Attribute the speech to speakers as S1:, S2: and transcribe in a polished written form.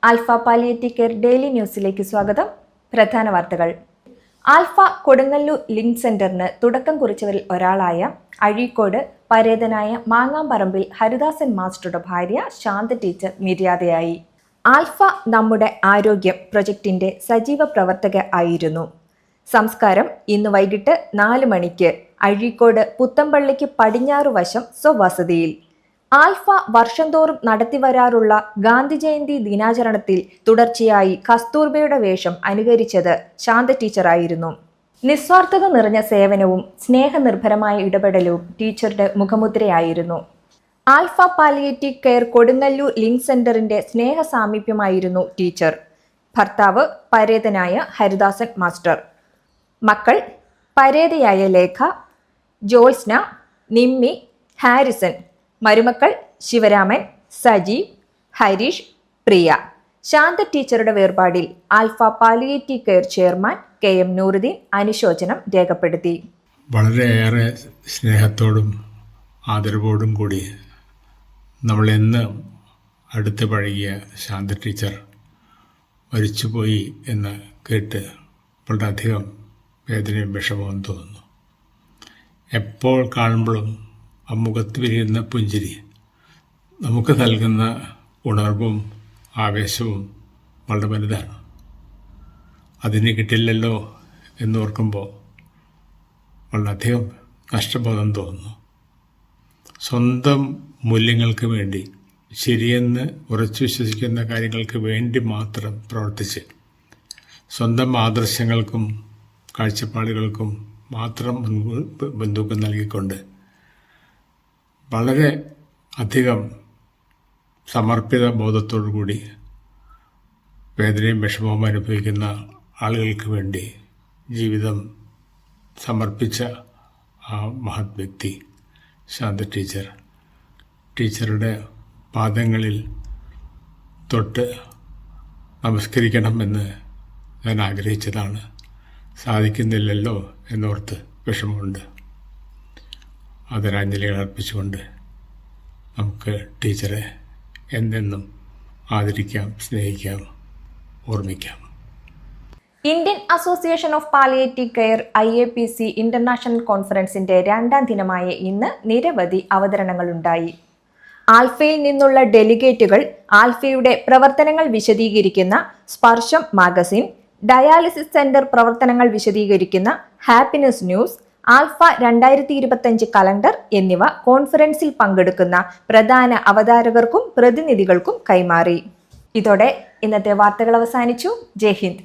S1: Alpha palliative care daily ന്യൂസിലേക്ക് സ്വാഗതം. പ്രധാന വാർത്തകൾ. ആൽഫ കൊടുങ്ങല്ലൂർ ലിങ്ക് സെന്ററിന് തുടക്കം കുറിച്ചവരിൽ ഒരാളായ അഴീക്കോട് പരേതനായ മാങ്ങാമ്പറമ്പിൽ ഹരിദാസൻ മാസ്റ്ററുടെ ഭാര്യ ശാന്ത ടീച്ചർ നിര്യാതയായി. ആൽഫ നമ്മുടെ ആരോഗ്യം പ്രൊജക്ടിന്റെ സജീവ പ്രവർത്തക ആയിരുന്നു. സംസ്കാരം ഇന്ന് വൈകിട്ട് 4 മണിക്ക് അഴീക്കോട് പുത്തമ്പള്ളിക്ക് പടിഞ്ഞാറ് വശം സ്വവസതിയിൽ. ആൽഫ വർഷം തോറും നടത്തിവരാറുള്ള ഗാന്ധി ജയന്തി ദിനാചരണത്തിൽ തുടർച്ചയായി കസ്തൂർബയുടെ വേഷം അനുകരിച്ചത് ശാന്ത ടീച്ചറായിരുന്നു. നിസ്വാർത്ഥത നിറഞ്ഞ സേവനവും സ്നേഹനിർഭരമായ ഇടപെടലും ടീച്ചറുടെ മുഖമുദ്രയായിരുന്നു. Alpha palliative care Kodungallur link സെന്ററിന്റെ സ്നേഹ സാമീപ്യമായിരുന്നു ടീച്ചർ. ഭർത്താവ് പരേതനായ ഹരിദാസൻ മാസ്റ്റർ. മക്കൾ പരേതയായ ലേഖ, ജോത്സ്ന, നിമ്മി, ഹാരിസൺ. മരുമക്കൾ ശിവരാമൻ, സജീവ്, ഹരീഷ്, പ്രിയ. ശാന്ത ടീച്ചറുടെ വേർപാടിൽ Alpha palliative care chairman KM Nooruddeen അനുശോചനം രേഖപ്പെടുത്തി.
S2: വളരെയേറെ സ്നേഹത്തോടും ആദരവോടും കൂടി നമ്മളെന്ന് അടുത്ത് പഴകിയ ശാന്ത ടീച്ചർ മരിച്ചുപോയി എന്ന് കേട്ട് വളരെയധികം വേദനയും വിഷമവും തോന്നുന്നു. എപ്പോൾ കാണുമ്പോഴും ആ മുഖത്ത് വിരിയുന്ന പുഞ്ചിരി നമുക്ക് നൽകുന്ന ഉണർവും ആവേശവും വളരെ വലുതാണ്. അതിന് കിട്ടില്ലല്ലോ എന്നോർക്കുമ്പോൾ വളരെയധികം നഷ്ടബോധം തോന്നുന്നു. സ്വന്തം മൂല്യങ്ങൾക്ക് വേണ്ടി, ശരിയെന്ന് ഉറച്ചു വിശ്വസിക്കുന്ന കാര്യങ്ങൾക്ക് വേണ്ടി മാത്രം പ്രവർത്തിച്ച് സ്വന്തം ആദർശങ്ങൾക്കും കാഴ്ചപ്പാടുകൾക്കും മാത്രം മുൻതൂക്കം നൽകിക്കൊണ്ട് വളരെ അധികം സമർപ്പിത ബോധത്തോടു കൂടി വേദനയും വിഷമവും അനുഭവിക്കുന്ന ആളുകൾക്ക് വേണ്ടി ജീവിതം സമർപ്പിച്ച ആ മഹത് വ്യക്തി ശാന്ത ടീച്ചറുടെ പാദങ്ങളിൽ തൊട്ട് നമസ്കരിക്കണമെന്ന് ഞാൻ ആഗ്രഹിച്ചതാണ്. സാധിക്കുന്നില്ലല്ലോ എന്നോർത്ത് വിഷമമുണ്ട്. ആദരാഞ്ജലികൾ അർപ്പിച്ചുകൊണ്ട് നമുക്ക് ടീച്ചറെ എന്നെന്നും ആദരിക്കാം, സ്നേഹിക്കാം, ഓർമ്മിക്കാം.
S1: Indian association of palliative care IAPC international കോൺഫറൻസിന്റെ 2ാം ദിനമായ ഇന്ന് നിരവധി അവതരണങ്ങളുണ്ടായി. ആൽഫയിൽ നിന്നുള്ള ഡെലിഗേറ്റുകൾ ആൽഫയുടെ പ്രവർത്തനങ്ങൾ വിശദീകരിക്കുന്ന സ്പർശം മാഗസിൻ, ഡയാലിസിസ് സെന്റർ പ്രവർത്തനങ്ങൾ വിശദീകരിക്കുന്ന ഹാപ്പിനെസ് ന്യൂസ്, ആൽഫ 2025 കലണ്ടർ എന്നിവ കോൺഫറൻസിൽ പങ്കെടുക്കുന്ന പ്രധാന അവതാരകർക്കും പ്രതിനിധികൾക്കും കൈമാറി. ഇതോടെ ഇന്നത്തെ വാർത്തകൾ അവസാനിച്ചു. ജയ് ഹിന്ദ്.